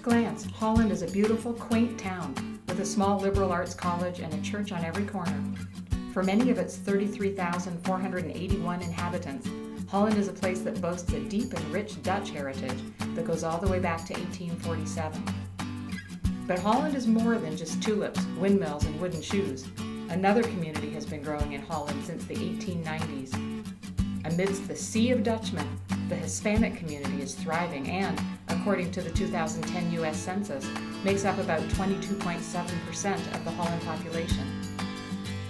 glance, Holland is a beautiful, quaint town with a small liberal arts college and a church on every corner. For many of its 33,481 inhabitants, Holland is a place that boasts a deep and rich Dutch heritage that goes all the way back to 1847. But Holland is more than just tulips, windmills, and wooden shoes. Another community has been growing in Holland since the 1890s. Amidst the sea of Dutchmen, the Hispanic community is thriving and, according to the 2010 U.S. Census, makes up about 22.7% of the Holland population.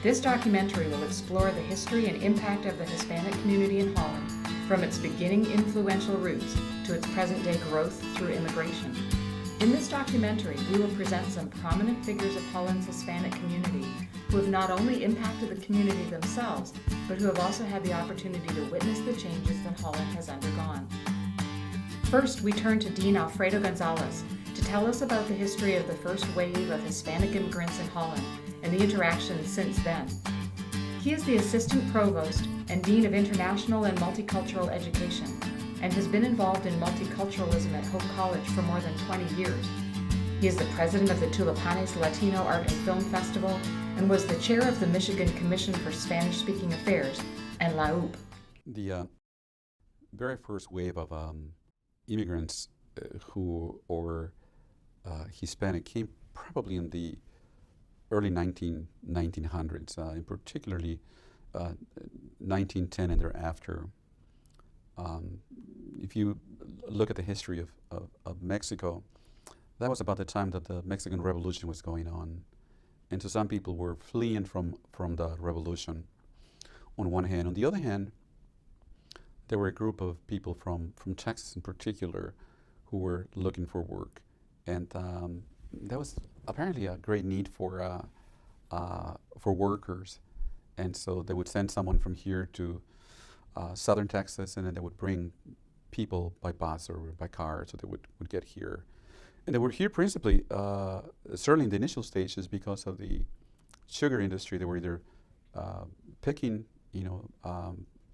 This documentary will explore the history and impact of the Hispanic community in Holland, from its beginning influential roots to its present-day growth through immigration. In this documentary, we will present some prominent figures of Holland's Hispanic community who have not only impacted the community themselves, but who have also had the opportunity to witness the changes that Holland has undergone. First, we turn to Dean Alfredo Gonzalez to tell us about the history of the first wave of Hispanic immigrants in Holland and the interactions since then. He is the Assistant Provost and Dean of International and Multicultural Education, and has been involved in multiculturalism at Hope College for more than 20 years. He is the president of the Tulipanes Latino Art and Film Festival and was the chair of the Michigan Commission for Spanish-Speaking Affairs and LAUP. The very first wave of immigrants who were Hispanic came probably in the early 1900s, in particularly 1910 and thereafter. If you look at the history of Mexico, that was about the time that the Mexican Revolution was going on. And so some people were fleeing from the revolution on one hand. On the other hand, there were a group of people from Texas in particular who were looking for work. And there was apparently a great need for workers. And so they would send someone from here to southern Texas, and then they would bring people by bus or by car, so they would get here. And they were here principally, certainly in the initial stages, because of the sugar industry. They were either picking,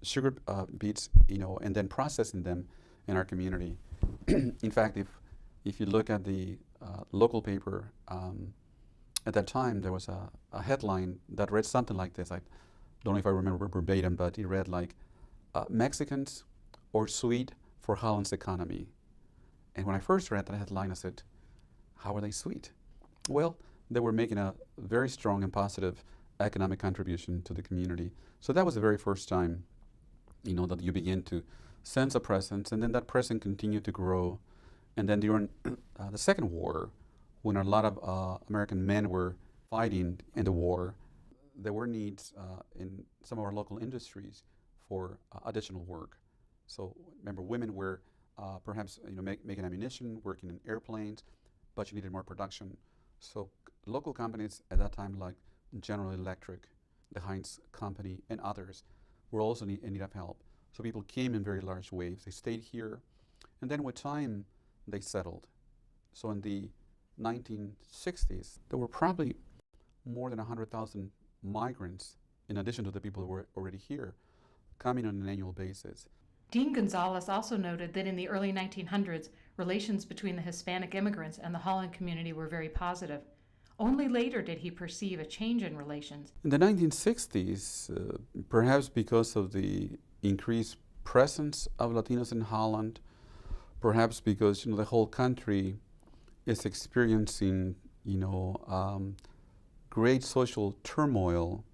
sugar beets, and then processing them in our community. In fact, if you look at the local paper, at that time there was a headline that read something like this. I don't know if I remember verbatim, but it read like, Mexicans or sweet for Holland's economy. And when I first read that headline, I said, how are they sweet? Well, they were making a very strong and positive economic contribution to the community. So that was the very first time, that you begin to sense a presence, and then that presence continued to grow. And then during the Second War, when a lot of American men were fighting in the war, there were needs in some of our local industries for additional work. So remember, women were perhaps making ammunition, working in airplanes, but you needed more production. So local companies at that time, like General Electric, the Heinz Company, and others, were also in need of help. So people came in very large waves. They stayed here, and then with time, they settled. So in the 1960s, there were probably more than 100,000 migrants, in addition to the people who were already here, coming on an annual basis. Dean Gonzalez also noted that in the early 1900s, relations between the Hispanic immigrants and the Holland community were very positive. Only later did he perceive a change in relations. In the 1960s, perhaps because of the increased presence of Latinos in Holland, perhaps because the whole country is experiencing great social turmoil.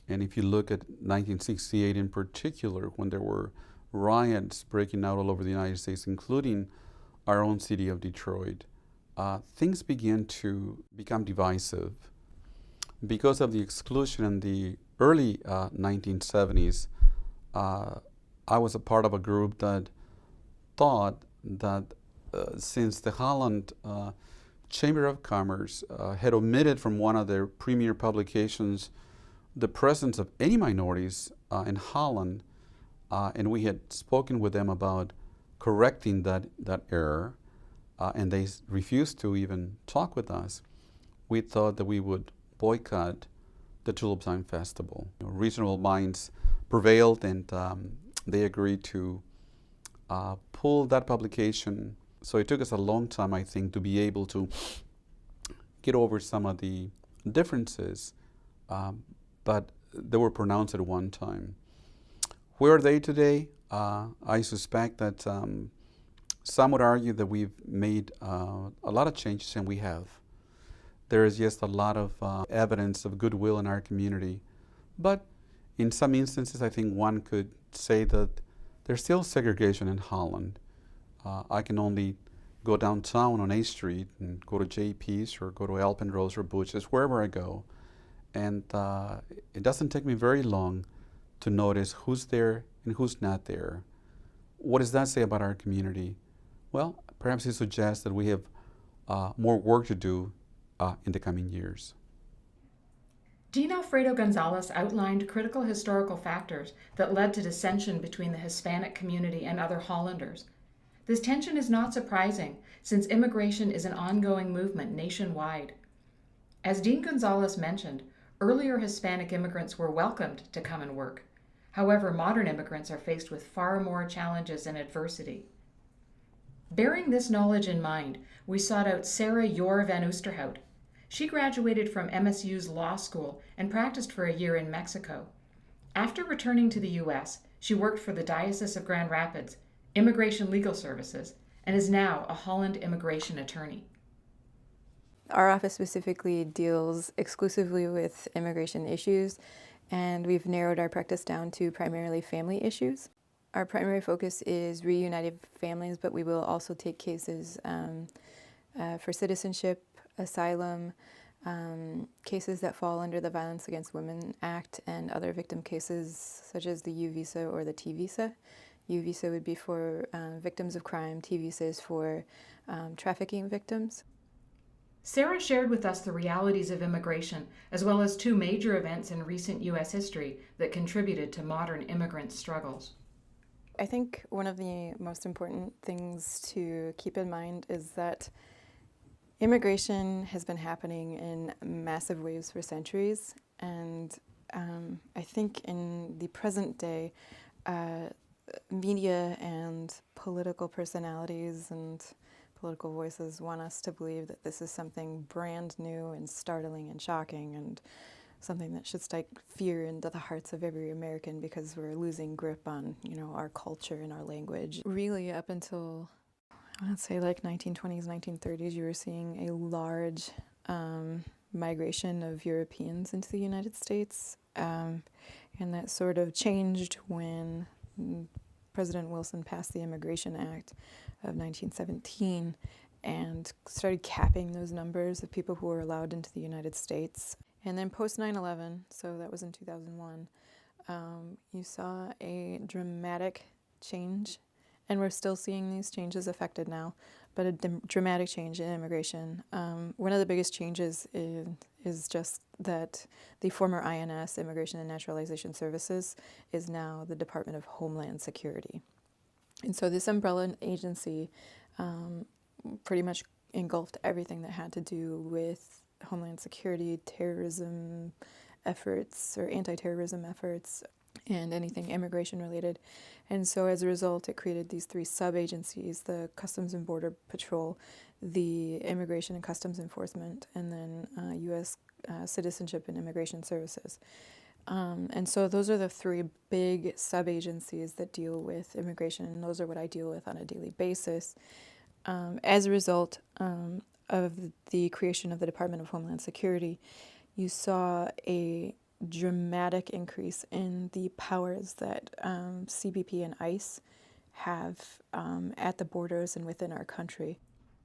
And if you look at 1968 in particular, when there were riots breaking out all over the United States, including our own city of Detroit, things began to become divisive. Because of the exclusion in the early 1970s, I was a part of a group that thought that since the Holland Chamber of Commerce had omitted from one of their premier publications the presence of any minorities in Holland, and we had spoken with them about correcting that error, and they refused to even talk with us, we thought that we would boycott the Tulip Time Festival. Reasonable minds prevailed, and they agreed to pull that publication So it took us a long time, I think, to be able to get over some of the differences, but they were pronounced at one time. Where are they today? I suspect that some would argue that we've made a lot of changes, and we have. There is just a lot of evidence of goodwill in our community. But in some instances, I think one could say that there's still segregation in Holland. I can only go downtown on A Street and go to JP's or go to Alpenrose or Butch's, wherever I go. And it doesn't take me very long to notice who's there and who's not there. What does that say about our community? Well, perhaps it suggests that we have more work to do in the coming years. Dean Alfredo Gonzalez outlined critical historical factors that led to dissension between the Hispanic community and other Hollanders. This tension is not surprising, since immigration is an ongoing movement nationwide. As Dean Gonzalez mentioned, earlier Hispanic immigrants were welcomed to come and work. However, modern immigrants are faced with far more challenges and adversity. Bearing this knowledge in mind, we sought out Sarah Jor van Oosterhout. She graduated from MSU's law school and practiced for a year in Mexico. After returning to the U.S., she worked for the Diocese of Grand Rapids, Immigration Legal Services, and is now a Holland immigration attorney. Our office specifically deals exclusively with immigration issues, and we've narrowed our practice down to primarily family issues. Our primary focus is reunited families, but we will also take cases for citizenship, asylum, cases that fall under the Violence Against Women Act, and other victim cases such as the U visa or the T visa. U visa would be for victims of crime, T visa is for trafficking victims. Sarah shared with us the realities of immigration, as well as two major events in recent U.S. history that contributed to modern immigrant struggles. I think one of the most important things to keep in mind is that immigration has been happening in massive waves for centuries, and I think in the present day, media and political personalities and political voices want us to believe that this is something brand new and startling and shocking and something that should strike fear into the hearts of every American because we're losing grip on, our culture and our language. Really, up until, let's say, like 1920s, 1930s, you were seeing a large migration of Europeans into the United States, and that sort of changed when President Wilson passed the Immigration Act of 1917 and started capping those numbers of people who were allowed into the United States. And then post 9/11, so that was in 2001, you saw a dramatic change, and we're still seeing these changes affected now, but a dramatic change in immigration. One of the biggest changes is just that the former INS, Immigration and Naturalization Services, is now the Department of Homeland Security. And so this umbrella agency pretty much engulfed everything that had to do with Homeland Security, terrorism efforts, or anti-terrorism efforts, and anything immigration related. And so as a result, it created these three sub-agencies: the Customs and Border Patrol, the Immigration and Customs Enforcement, and then U.S. Citizenship and Immigration Services. And so those are the three big sub-agencies that deal with immigration, and those are what I deal with on a daily basis. As a result of the creation of the Department of Homeland Security, you saw a dramatic increase in the powers that CBP and ICE have at the borders and within our country.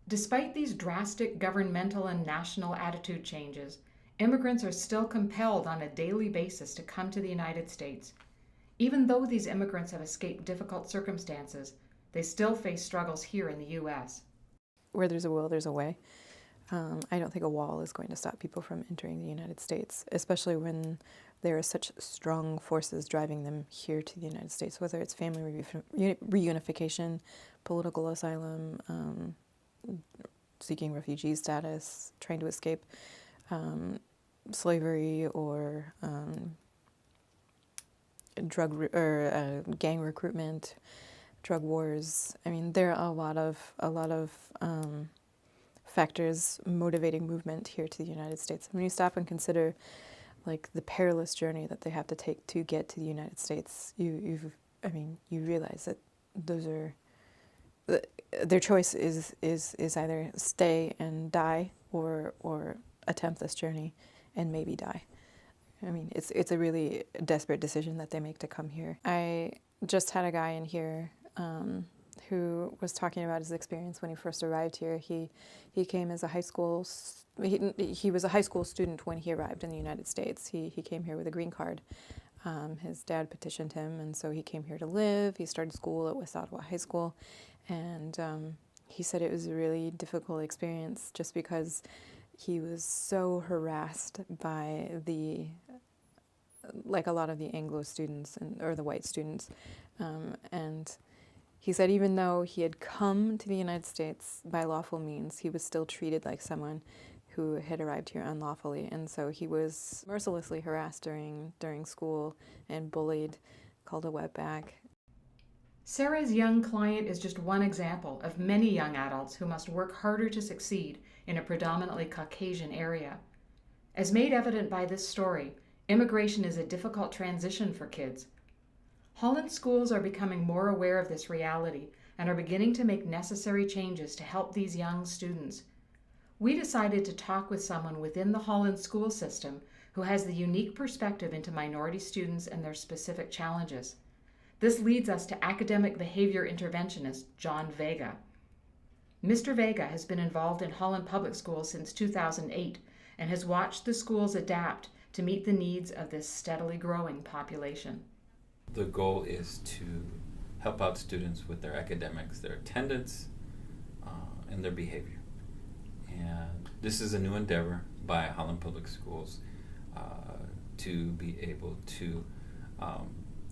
Despite these drastic governmental and national attitude changes, immigrants are still compelled on a daily basis to come to the United States. Even though these immigrants have escaped difficult circumstances, they still face struggles here in the U.S. Where there's a will, there's a way. I don't think a wall is going to stop people from entering the United States, especially when there are such strong forces driving them here to the United States, whether it's family reunification, political asylum, seeking refugee status, trying to escape slavery, or gang recruitment, drug wars. I mean, there are a lot of factors motivating movement here to the United States. When you stop and consider like the perilous journey that they have to take to get to the United States, you realize that those are their choice is either stay and die or attempt this journey and maybe die. I mean, it's a really desperate decision that they make to come here. I just had a guy in here who was talking about his experience when he first arrived here. He came as a high school. He was a high school student when he arrived in the United States. He came here with a green card. His dad petitioned him, and so he came here to live. He started school at West Ottawa High School, and he said it was a really difficult experience just because he was so harassed by like a lot of the Anglo students or the white students, and he said even though he had come to the United States by lawful means, he was still treated like someone who had arrived here unlawfully, and so he was mercilessly harassed during school and bullied, called a wetback. Sarah's young client is just one example of many young adults who must work harder to succeed in a predominantly Caucasian area. As made evident by this story, immigration is a difficult transition for kids. Holland schools are becoming more aware of this reality and are beginning to make necessary changes to help these young students. We decided to talk with someone within the Holland school system who has the unique perspective into minority students and their specific challenges. This leads us to academic behavior interventionist John Vega. Mr. Vega has been involved in Holland Public Schools since 2008 and has watched the schools adapt to meet the needs of this steadily growing population. The goal is to help out students with their academics, their attendance, and their behavior. And this is a new endeavor by Holland Public Schools to be able to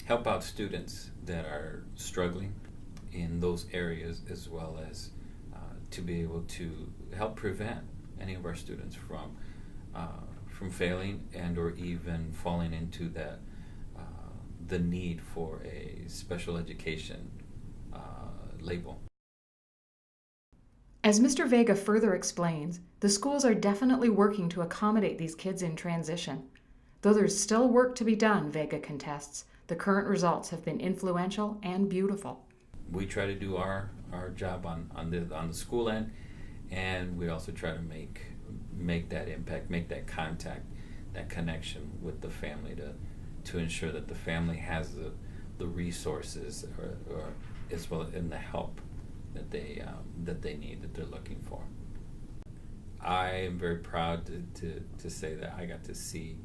help out students that are struggling in those areas, as well as to be able to help prevent any of our students from failing and or even falling into that the need for a special education label. As Mr. Vega further explains, the schools are definitely working to accommodate these kids in transition. Though there's still work to be done, Vega contests, the current results have been influential and beautiful. We try to do our job on the school end, and we also try to make that impact, make that contact, that connection with the family to ensure that the family has the resources or as well in the help that they need, that they're looking for. I am very proud to say that I got to see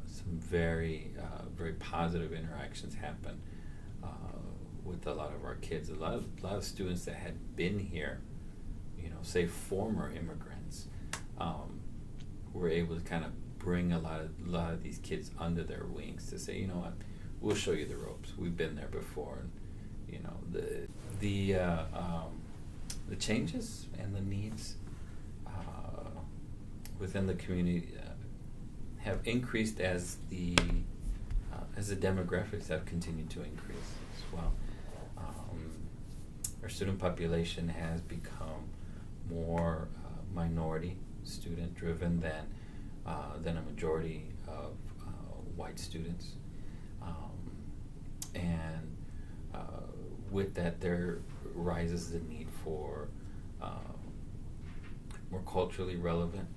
some very positive interactions happen with a lot of our kids. A lot of students that had been here, say former immigrants, were able to kind of bring a lot of these kids under their wings to say, you know what, we'll show you the ropes. We've been there before, and the changes and the needs within the community have increased as the demographics have continued to increase as well. Our student population has become more minority student driven than a majority of white students, and with that there rises the need for more culturally relevant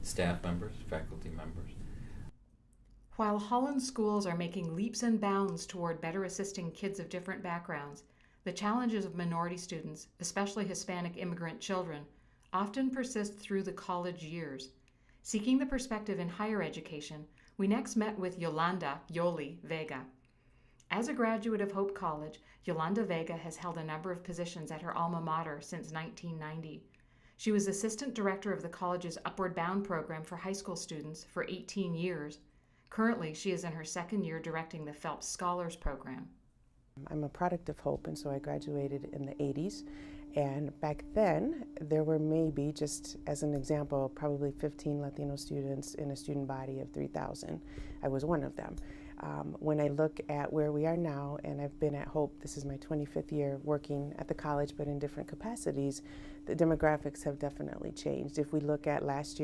staff members, faculty members. While Holland schools are making leaps and bounds toward better assisting kids of different backgrounds, the challenges of minority students, especially Hispanic immigrant children, often persist through the college years. Seeking the perspective in higher education, we next met with Yoli Vega. As a graduate of Hope College, Yolanda Vega has held a number of positions at her alma mater since 1990. She was assistant director of the college's Upward Bound program for high school students for 18 years. Currently, she is in her second year directing the Phelps Scholars Program. I'm a product of Hope, and so I graduated in the 80s. And back then, there were maybe, just as an example, probably 15 Latino students in a student body of 3,000. I was one of them. When I look at where we are now, and I've been at Hope, this is my 25th year working at the college, but in different capacities, the demographics have definitely changed. If we look at this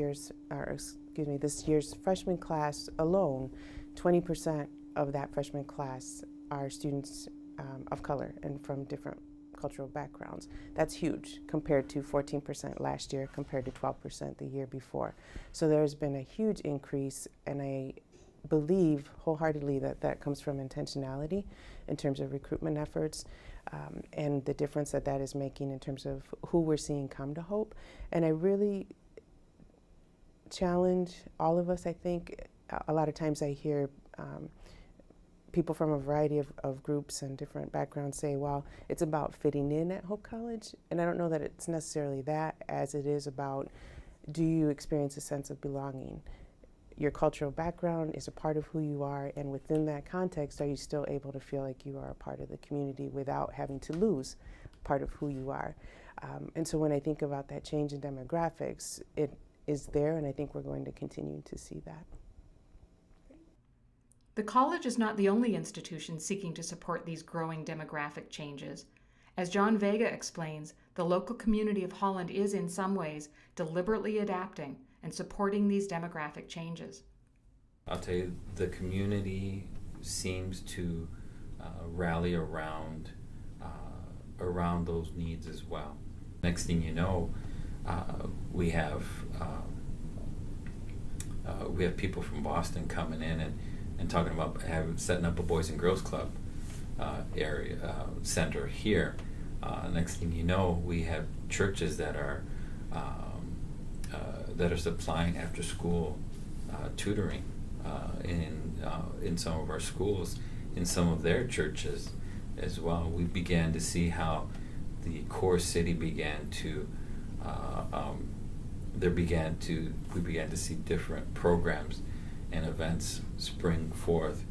year's freshman class alone, 20% of that freshman class are students of color and from different cultural backgrounds. That's huge compared to 14% last year, compared to 12% the year before. So there's been a huge increase, and I believe wholeheartedly that that comes from intentionality in terms of recruitment efforts, and the difference that that is making in terms of who we're seeing come to Hope. And I really challenge all of us. I think a lot of times I hear people from a variety of groups and different backgrounds say, well, it's about fitting in at Hope College. And I don't know that it's necessarily that, as it is about, do you experience a sense of belonging? Your cultural background is a part of who you are, and within that context, are you still able to feel like you are a part of the community without having to lose part of who you are? And so when I think about that change in demographics, it is there, and I think we're going to continue to see that. The college is not the only institution seeking to support these growing demographic changes. As John Vega explains, the local community of Holland is in some ways deliberately adapting and supporting these demographic changes. I'll tell you, the community seems to rally around those needs as well. Next thing you know, we have people from Boston coming in and talking about setting up a Boys and Girls Club center here. Next thing you know, we have churches that are supplying after-school tutoring in some of our schools, in some of their churches as well. We began to see how the core city began to we began to see different programs and events spring forth.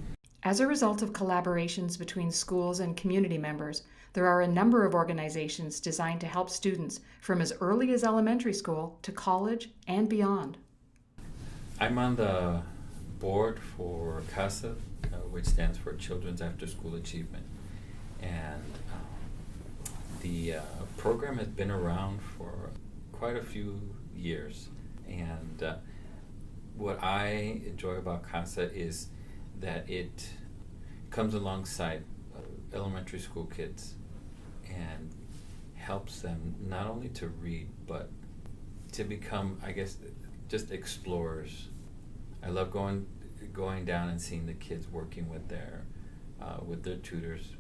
As a result of collaborations between schools and community members, there are a number of organizations designed to help students from as early as elementary school to college and beyond. I'm on the board for CASA, which stands for Children's After School Achievement. And the program has been around for quite a few years. And what I enjoy about CASA is that it comes alongside elementary school kids and helps them not only to read, but to become, I guess, just explorers. I love going down and seeing the kids working with their tutors,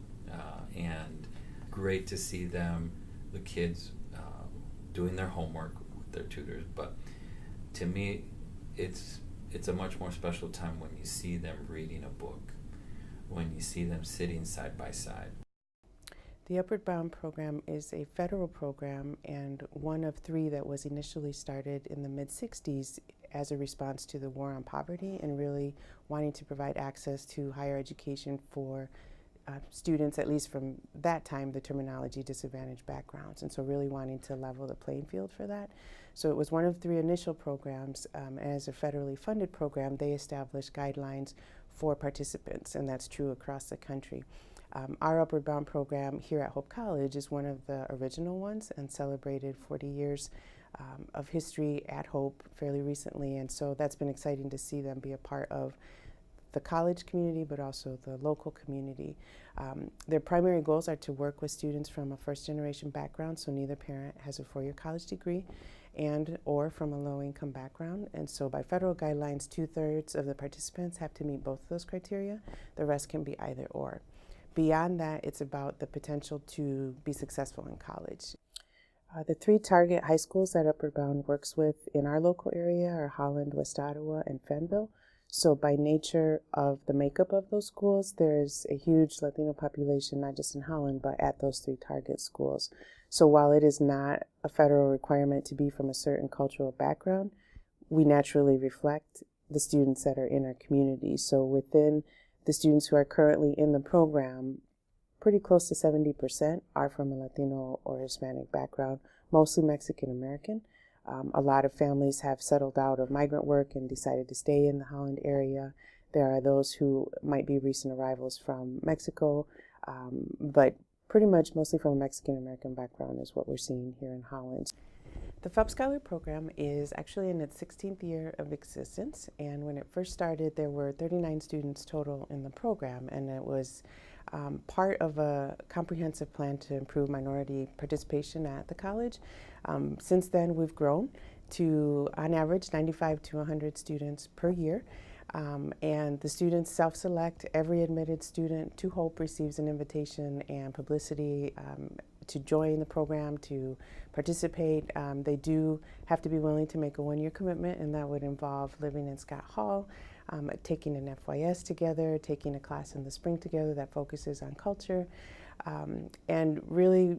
and great to see them, the kids, doing their homework with their tutors. But to me, it's a much more special time when you see them reading a book, when you see them sitting side by side. The Upward Bound program is a federal program and one of three that was initially started in the mid-60s as a response to the war on poverty and really wanting to provide access to higher education for students, at least from that time, the terminology disadvantaged backgrounds, and so really wanting to level the playing field for that. So it was one of three initial programs. As a federally funded program, they established guidelines for participants, and that's true across the country. Our Upward Bound program here at Hope College is one of the original ones and celebrated 40 years of history at Hope fairly recently, and so that's been exciting to see them be a part of the college community, but also the local community. Their primary goals are to work with students from a first-generation background, so neither parent has a four-year college degree, and or from a low-income background. And so by federal guidelines, 2/3 of the participants have to meet both of those criteria. The rest can be either or. Beyond that, it's about the potential to be successful in college. The three target high schools that Upward Bound works with in our local area are Holland, West Ottawa, and Fenville. So by nature of the makeup of those schools, there's a huge Latino population, not just in Holland, but at those three target schools. So while it is not a federal requirement to be from a certain cultural background, we naturally reflect the students that are in our community. So within the students who are currently in the program, pretty close to 70% are from a Latino or Hispanic background, mostly Mexican American. A lot of families have settled out of migrant work and decided to stay in the Holland area. There are those who might be recent arrivals from Mexico, but pretty much mostly from a Mexican-American background is what we're seeing here in Holland. The Phelps Scholar Program is actually in its 16th year of existence, and when it first started there were 39 students total in the program, and it was part of a comprehensive plan to improve minority participation at the college. Since then we've grown to, on average, 95 to 100 students per year. And the students self-select. Every admitted student to Hope receives an invitation and publicity to join the program, to participate. They do have to be willing to make a one-year commitment, and that would involve living in Scott Hall, taking an FYS together, taking a class in the spring together that focuses on culture. And really,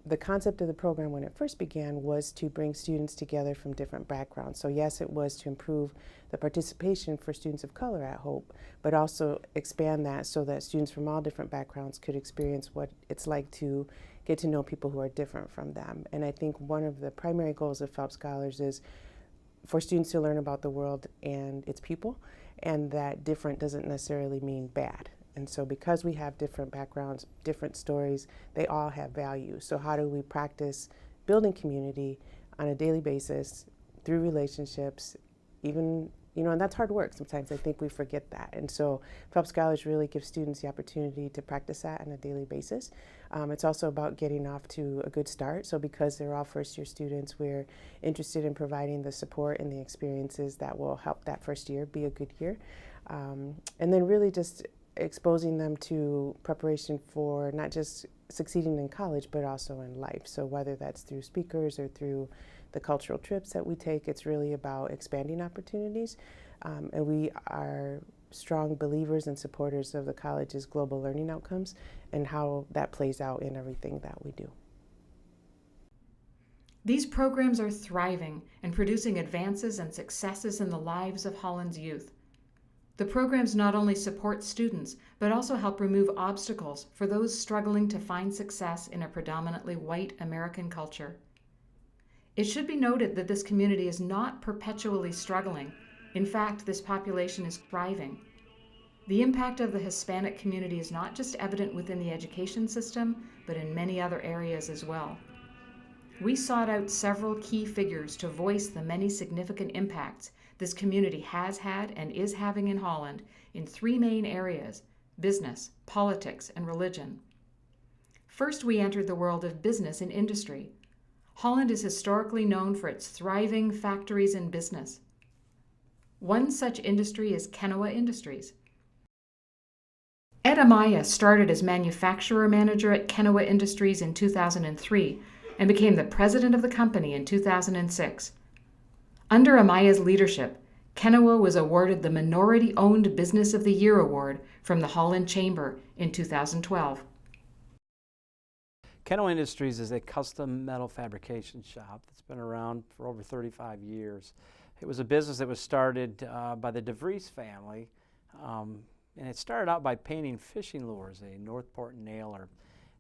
the concept of the program when it first began was to bring students together from different backgrounds. So yes, it was to improve the participation for students of color at Hope, but also expand that so that students from all different backgrounds could experience what it's like to get to know people who are different from them. And I think one of the primary goals of Phelps Scholars is for students to learn about the world and its people, and that different doesn't necessarily mean bad. And so because we have different backgrounds, different stories, they all have value. So how do we practice building community on a daily basis through relationships, even, and that's hard work sometimes. I think we forget that. And so Phelps Scholars really give students the opportunity to practice that on a daily basis. It's also about getting off to a good start. So because they're all first-year students, we're interested in providing the support and the experiences that will help that first year be a good year. And then really just exposing them to preparation for not just succeeding in college, but also in life. So whether that's through speakers or through the cultural trips that we take, it's really about expanding opportunities. And we are strong believers and supporters of the college's global learning outcomes and how that plays out in everything that we do. These programs are thriving and producing advances and successes in the lives of Holland's youth. The programs not only support students, but also help remove obstacles for those struggling to find success in a predominantly white American culture. It should be noted that this community is not perpetually struggling. In fact, this population is thriving. The impact of the Hispanic community is not just evident within the education system, but in many other areas as well. We sought out several key figures to voice the many significant impacts this community has had and is having in Holland in three main areas: business, politics, and religion. First, we entered the world of business and industry. Holland is historically known for its thriving factories and business. One such industry is Kennewa Industries. Ed Amaya started as manufacturer manager at Kennewa Industries in 2003 and became the president of the company in 2006. Under Amaya's leadership, Kennewa was awarded the Minority-Owned Business of the Year Award from the Holland Chamber in 2012. Kennewa Industries is a custom metal fabrication shop that's been around for over 35 years. It was a business that was started by the DeVries family, and it started out by painting fishing lures, a Northport nailer.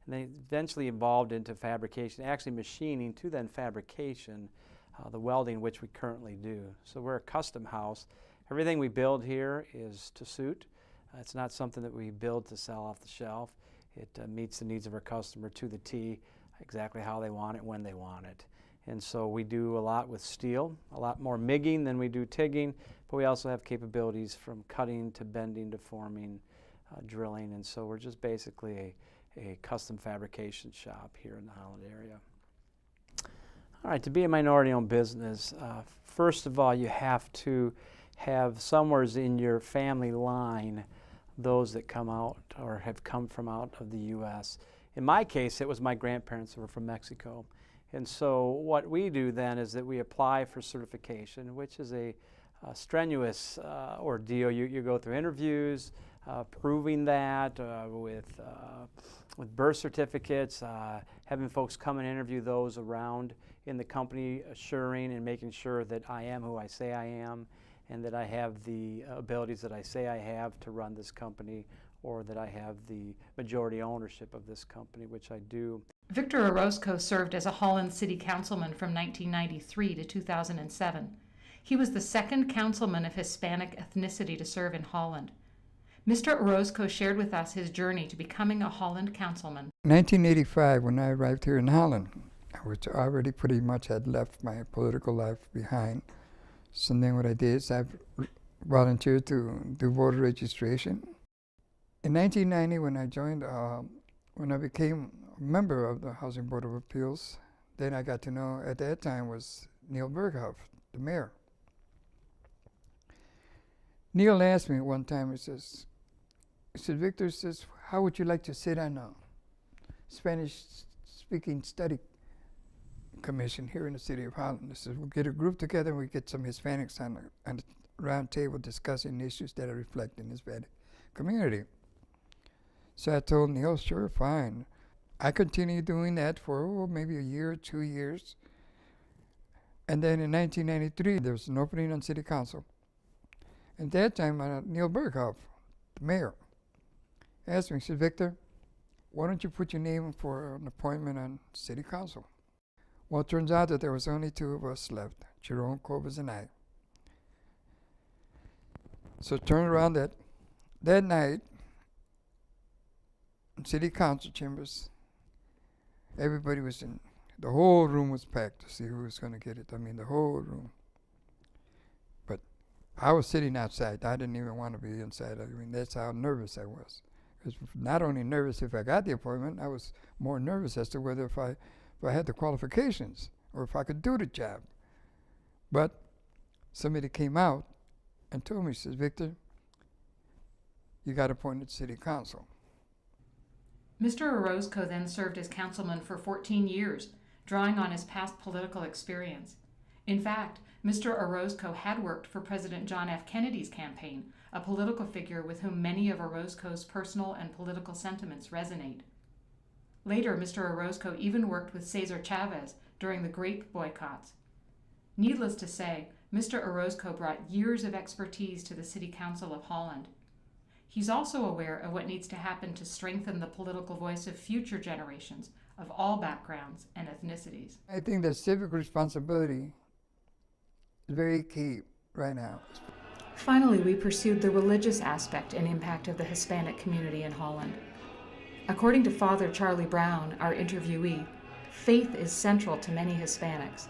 And they eventually evolved into fabrication, actually machining to then fabrication, the welding which we currently do. So we're a custom house. Everything we build here is to suit. It's not something that we build to sell off the shelf. It meets the needs of our customer to the T, exactly how they want it, when they want it. And so we do a lot with steel, a lot more MIGging than we do TIGging, but we also have capabilities from cutting to bending to forming, drilling, and so we're just basically a custom fabrication shop here in the Holland area. All right, to be a minority-owned business, first of all, you have to have somewhere in your family line those that come out or have come from out of the U.S. In my case, it was my grandparents who were from Mexico. And so what we do then is that we apply for certification, which is a strenuous ordeal. You go through interviews, proving that with birth certificates, having folks come and interview those around in the company, assuring and making sure that I am who I say I am and that I have the abilities that I say I have to run this company, or that I have the majority ownership of this company, which I do. Victor Orozco served as a Holland City Councilman from 1993 to 2007. He was the second councilman of Hispanic ethnicity to serve in Holland. Mr. Orozco shared with us his journey to becoming a Holland councilman. In 1985, when I arrived here in Holland, I was already pretty much had left my political life behind. So then what I did is I volunteered to do voter registration. In 1990, when I joined, when I became a member of the Housing Board of Appeals, then I got to know, at that time, was Neil Berghoff, the mayor. Neil asked me one time, he said, Victor, says, how would you like to sit on a Spanish-speaking study commission here in the city of Holland? He says, we'll get a group together and we get some Hispanics on a round table discussing issues that are reflected in the Hispanic community. So I told Neil, sure, fine. I continued doing that for maybe a year or 2 years. And then in 1993, there was an opening on city council. At that time, Neil Berghoff, the mayor, asked me, he said, Victor, why don't you put your name for an appointment on city council? Well, it turns out that there was only two of us left, Jerome Corbis and I. So it turned around that night, in city council chambers, everybody was in, the whole room was packed to see who was going to get it. I mean, the whole room. But I was sitting outside. I didn't even want to be inside. I mean, that's how nervous I was. I was not only nervous if I got the appointment, I was more nervous as to whether if I had the qualifications or if I could do the job. But somebody came out and told me, says, Victor, you got appointed to city council. Mr. Orozco then served as councilman for 14 years, drawing on his past political experience. In fact, Mr. Orozco had worked for President John F. Kennedy's campaign, a political figure with whom many of Orozco's personal and political sentiments resonate. Later, Mr. Orozco even worked with Cesar Chavez during the grape boycotts. Needless to say, Mr. Orozco brought years of expertise to the City Council of Holland. He's also aware of what needs to happen to strengthen the political voice of future generations of all backgrounds and ethnicities. I think that civic responsibility is very key right now. Finally, we pursued the religious aspect and impact of the Hispanic community in Holland. According to Father Charlie Brown, our interviewee, faith is central to many Hispanics.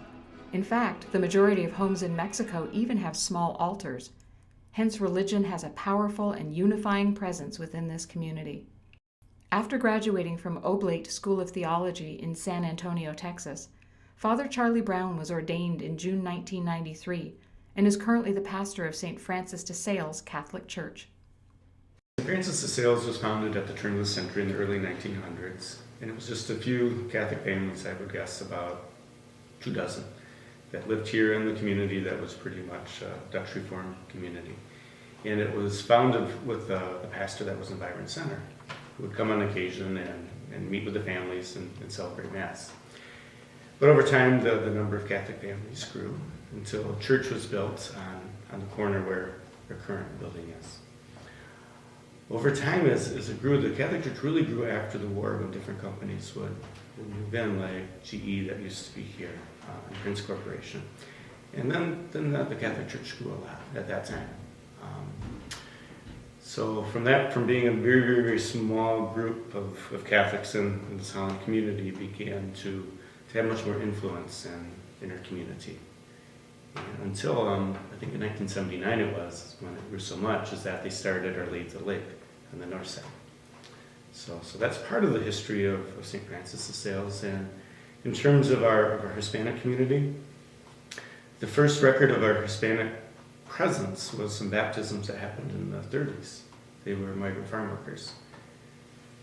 In fact, the majority of homes in Mexico even have small altars. Hence, religion has a powerful and unifying presence within this community. After graduating from Oblate School of Theology in San Antonio, Texas, Father Charlie Brown was ordained in June 1993 and is currently the pastor of St. Francis de Sales Catholic Church. St. Francis de Sales was founded at the turn of the century in the early 1900s, and it was just a few Catholic families, I would guess about 24, that lived here in the community that was pretty much a Dutch Reformed community. And it was founded with a pastor that was in Byron Center, who would come on occasion and meet with the families and celebrate Mass. But over time, the number of Catholic families grew until a church was built on the corner where the current building is. Over time, as it grew, the Catholic Church really grew after the war when different companies would move in, like GE that used to be here, and Prince Corporation. And then the Catholic Church grew a lot at that time. So from being a very, very, very small group of Catholics in the Holland community, began to have much more influence in our community. And until, I think in 1979 it was, when it grew so much, is that they started Our Lady of the Lake on the north side. So that's part of the history of St. Francis de Sales. And in terms of our Hispanic community, the first record of our Hispanic presence was some baptisms that happened in the 30s. They were migrant farm workers.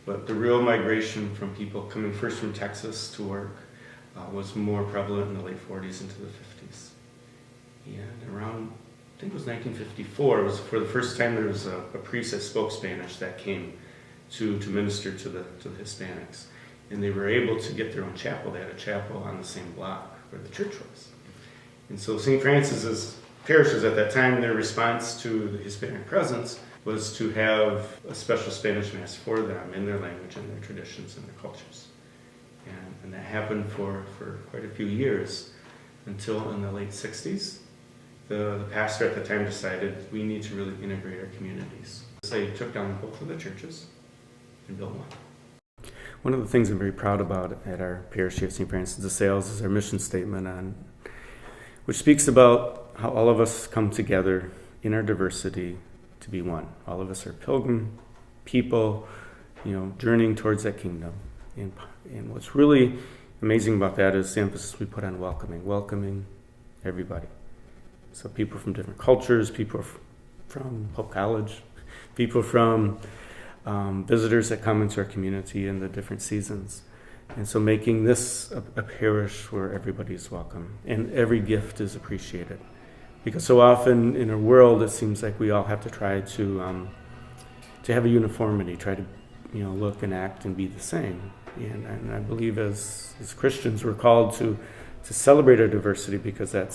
But the real migration from people coming first from Texas to work was more prevalent in the late 40s into the 50s. And around, I think it was 1954, it was for the first time there was a priest that spoke Spanish that came to minister to the Hispanics. And they were able to get their own chapel. They had a chapel on the same block where the church was. And so St. Francis's parishes at that time, their response to the Hispanic presence was to have a special Spanish Mass for them in their language and their traditions and their cultures. And that happened for quite a few years until in the late 60s, the pastor at the time decided we need to really integrate our communities. So he took down both of the churches and built one. One of the things I'm very proud about at our parish here at St. Francis de Sales is our mission statement, which speaks about how all of us come together in our diversity to be one. All of us are pilgrim people, journeying towards that kingdom. And what's really amazing about that is the emphasis we put on welcoming everybody. So people from different cultures, people from Hope College, people from visitors that come into our community in the different seasons. And so making this a parish where everybody's welcome and every gift is appreciated. Because so often in our world, it seems like we all have to try to have a uniformity, try to look and act and be the same. And I believe as Christians, we're called to celebrate our diversity because that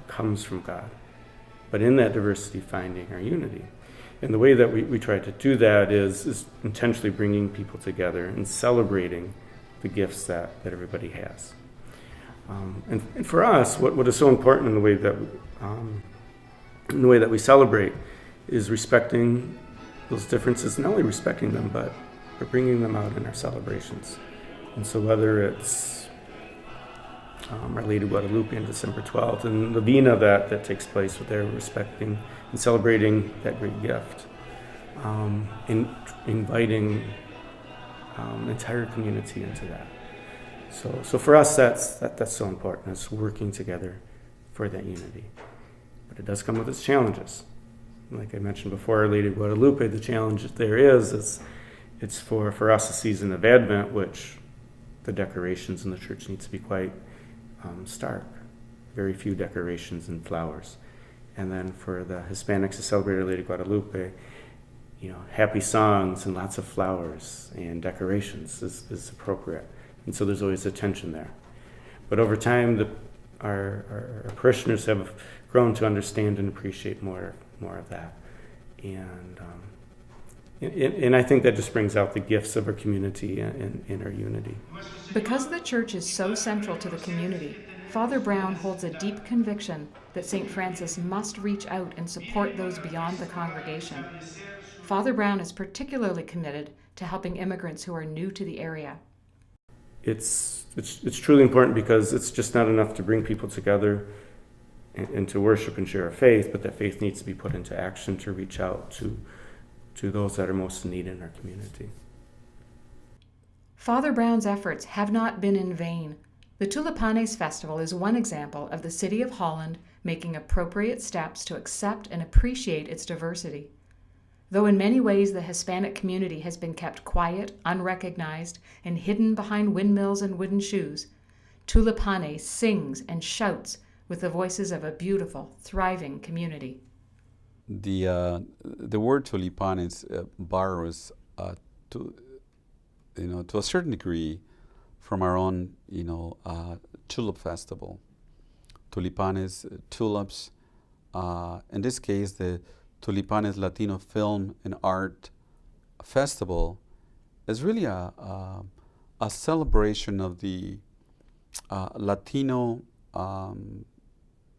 comes from God. But in that diversity, finding our unity. And the way that we try to do that is intentionally bringing people together and celebrating the gifts that everybody has. And for us, what is so important in the way that we celebrate is respecting those differences, not only respecting them, but bringing them out in our celebrations. And so whether it's Our Lady of Guadalupe on December 12th, and the Vina that takes place with their respecting and celebrating that great gift, and inviting the entire community into that. So for us, that's so important. It's working together for that unity. But it does come with its challenges. Like I mentioned before, Our Lady of Guadalupe, the challenge there is it's for us a season of Advent, which the decorations in the church need to be quite stark. Very few decorations and flowers. And then for the Hispanics to celebrate Our Lady of Guadalupe, happy songs and lots of flowers and decorations is appropriate. And so there's always a tension there. But over time, our parishioners have grown to understand and appreciate more of that. And I think that just brings out the gifts of our community and our unity. Because the church is so central to the community, Father Brown holds a deep conviction that St. Francis must reach out and support those beyond the congregation. Father Brown is particularly committed to helping immigrants who are new to the area. It's truly important because it's just not enough to bring people together and to worship and share our faith, but that faith needs to be put into action to reach out to those that are most in need in our community. Father Brown's efforts have not been in vain. The Tulipanes Festival is one example of the City of Holland making appropriate steps to accept and appreciate its diversity. Though in many ways the Hispanic community has been kept quiet, unrecognized, and hidden behind windmills and wooden shoes, Tulipanes sings and shouts with the voices of a beautiful, thriving community. The word tulipanes borrows to a certain degree from our own tulip festival. Tulipanes, tulips. In this case, the Tulipanes Latino Film and Art Festival is really a celebration of the Latino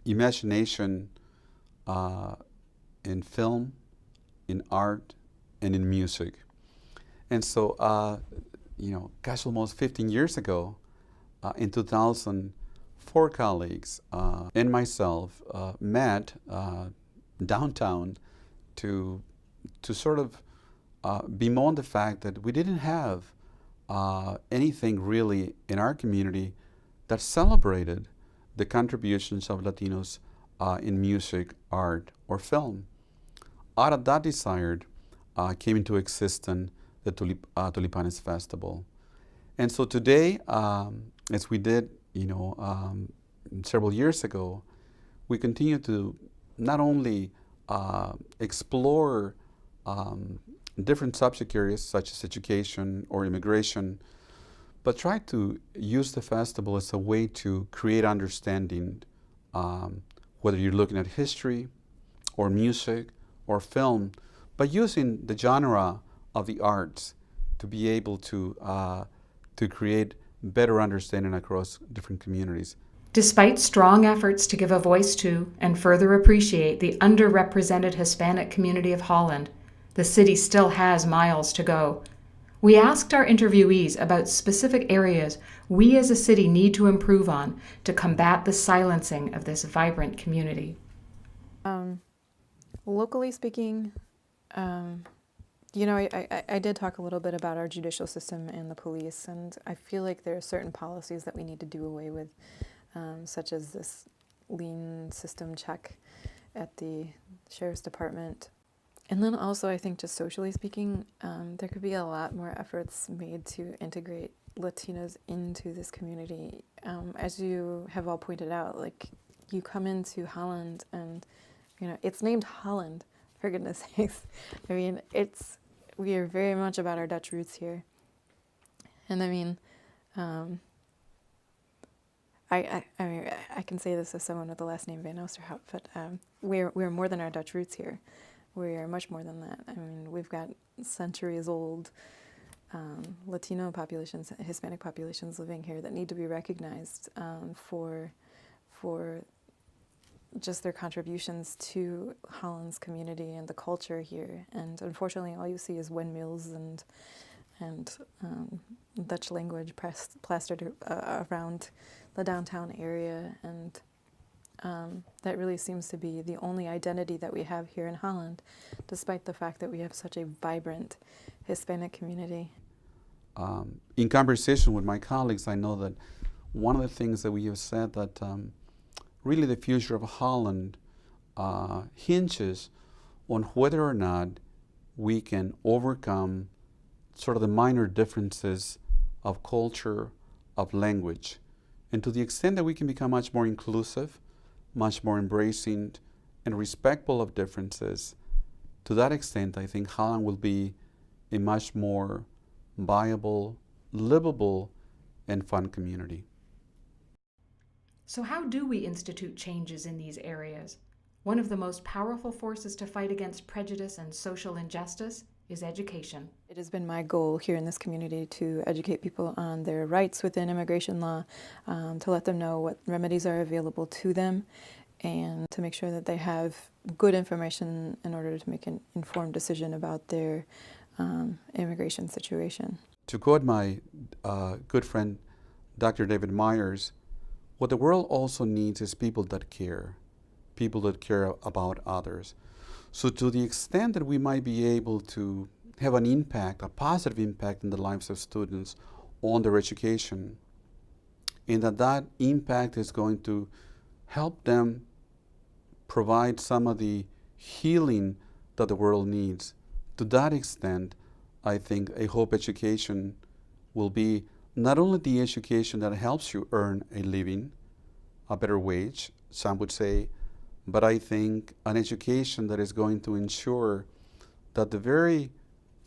imagination in film, in art, and in music. And so, almost 15 years ago, in 2000, 4 colleagues and myself met downtown to sort of bemoan the fact that we didn't have anything really in our community that celebrated the contributions of Latinos in music, art, or film. Out of that desire came into existence the Tulipanes Festival. And so today, as we did several years ago, we continue to not only explore different subject areas such as education or immigration, but try to use the festival as a way to create understanding, whether you're looking at history or music or film, but using the genre of the arts to be able to create better understanding across different communities. Despite strong efforts to give a voice to and further appreciate the underrepresented Hispanic community of Holland, the city still has miles to go. We asked our interviewees about specific areas we as a city need to improve on to combat the silencing of this vibrant community. Locally speaking, you know, I did talk a little bit about our judicial system and the police, and I feel like there are certain policies that we need to do away with, such as this lien system check at the sheriff's department. And then also, I think just socially speaking, there could be a lot more efforts made to integrate Latinos into this community. As you have all pointed out, like, you come into Holland and, you know, it's named Holland, for goodness sakes. I mean, we are very much about our Dutch roots here. And I mean, I mean, I can say this as someone with the last name Van Oosterhout, but we're more than our Dutch roots here. We are much more than that. I mean, we've got centuries-old Latino populations, Hispanic populations living here that need to be recognized for just their contributions to Holland's community and the culture here. And unfortunately, all you see is windmills and Dutch language plastered around the downtown area, and that really seems to be the only identity that we have here in Holland, despite the fact that we have such a vibrant Hispanic community. In conversation with my colleagues, I know that one of the things that we have said that really the future of Holland hinges on whether or not we can overcome sort of the minor differences of culture, of language. And to the extent that we can become much more inclusive, much more embracing and respectful of differences, to that extent, I think Holland will be a much more viable, livable, and fun community. So how do we institute changes in these areas? One of the most powerful forces to fight against prejudice and social injustice is education. It has been my goal here in this community to educate people on their rights within immigration law, to let them know what remedies are available to them, and to make sure that they have good information in order to make an informed decision about their immigration situation. To quote my good friend, Dr. David Myers, what the world also needs is people that care about others. So to the extent that we might be able to have an impact, a positive impact in the lives of students on their education, and that impact is going to help them provide some of the healing that the world needs. To that extent, I think a Hope education will be not only the education that helps you earn a living, a better wage, some would say, but I think an education that is going to ensure that the very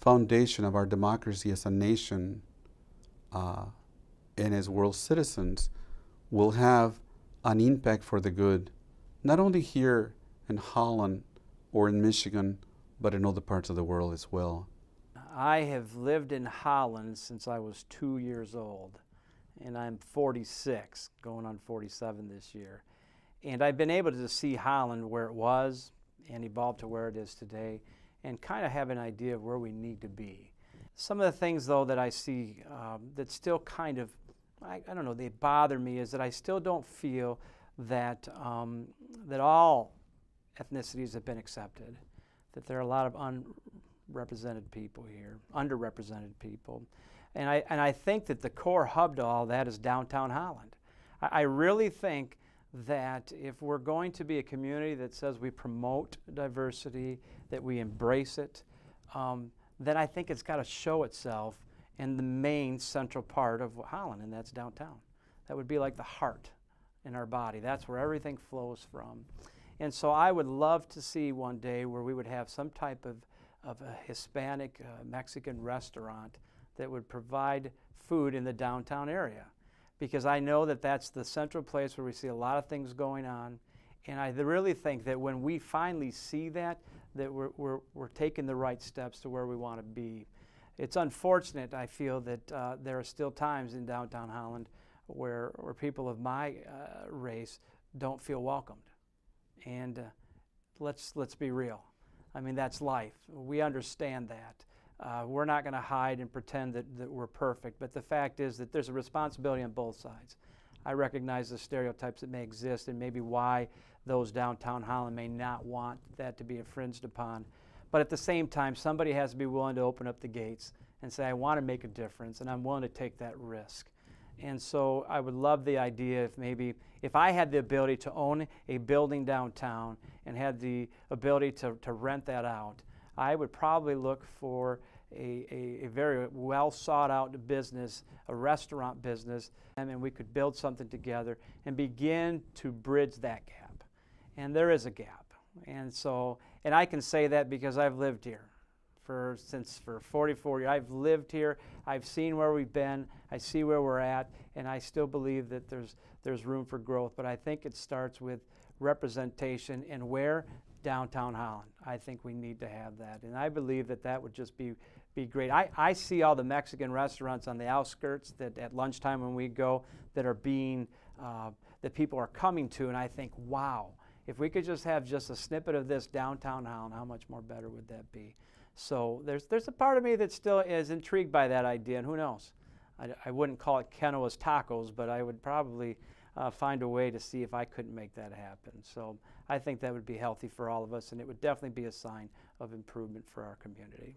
foundation of our democracy as a nation and as world citizens will have an impact for the good, not only here in Holland or in Michigan, but in other parts of the world as well. I have lived in Holland since I was 2 years old, and I'm 46, going on 47 this year. And I've been able to see Holland where it was and evolve to where it is today, and kind of have an idea of where we need to be. Some of the things, though, that I see that still kind of, I don't know, they bother me, is that I still don't feel that, that all ethnicities have been accepted, that there are a lot of unrepresented people here, underrepresented people. And I think that the core hub to all that is downtown Holland. I really think that if we're going to be a community that says we promote diversity, that we embrace it, then I think it's got to show itself in the main central part of Holland, and that's downtown. That would be like the heart in our body. That's where everything flows from. And so I would love to see one day where we would have some type of a Hispanic Mexican restaurant that would provide food in the downtown area, because I know that that's the central place where we see a lot of things going on. And I really think that when we finally see that we're taking the right steps to where we want to be. It's unfortunate, I feel, that there are still times in downtown Holland where people of my race don't feel welcomed. And let's be real. I mean, that's life. We understand that. We're not going to hide and pretend that we're perfect, but the fact is that there's a responsibility on both sides. I recognize the stereotypes that may exist and maybe why those downtown Holland may not want that to be infringed upon. But at the same time, somebody has to be willing to open up the gates and say, I want to make a difference, and I'm willing to take that risk. And so I would love the idea if I had the ability to own a building downtown and had the ability to rent that out, I would probably look for a very well sought out business, a restaurant business, and we could build something together and begin to bridge that gap. And there is a gap. And I can say that because I've lived here for 44 years. I've lived here, I've seen where we've been, I see where we're at, and I still believe that there's room for growth. But I think it starts with representation, and where? Downtown Holland. I think we need to have that, and I believe that would just be great. I see all the Mexican restaurants on the outskirts that at lunchtime when we go that are being that people are coming to, and I think, wow, if we could just have just a snippet of this downtown Holland, how much more better would that be? So there's a part of me that still is intrigued by that idea, and who knows? I wouldn't call it Kenoa's Tacos, but I would probably find a way to see if I couldn't make that happen. So I think that would be healthy for all of us, and it would definitely be a sign of improvement for our community.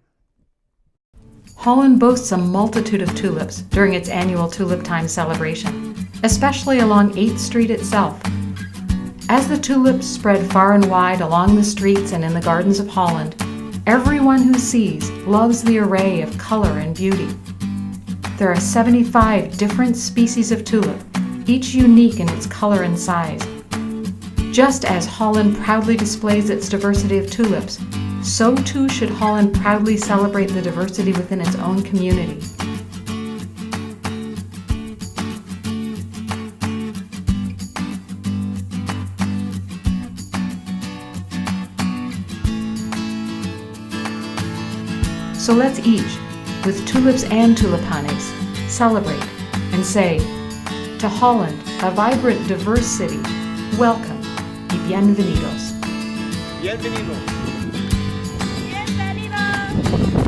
Holland boasts a multitude of tulips during its annual Tulip Time celebration, especially along 8th Street itself. As the tulips spread far and wide along the streets and in the gardens of Holland, everyone who sees loves the array of color and beauty. There are 75 different species of tulip, each unique in its color and size. Just as Holland proudly displays its diversity of tulips, so too should Holland proudly celebrate the diversity within its own community. So let's each, with tulips and tulipanes, celebrate and say, to Holland, a vibrant, diverse city, welcome y bienvenidos. Bienvenidos. Bienvenidos.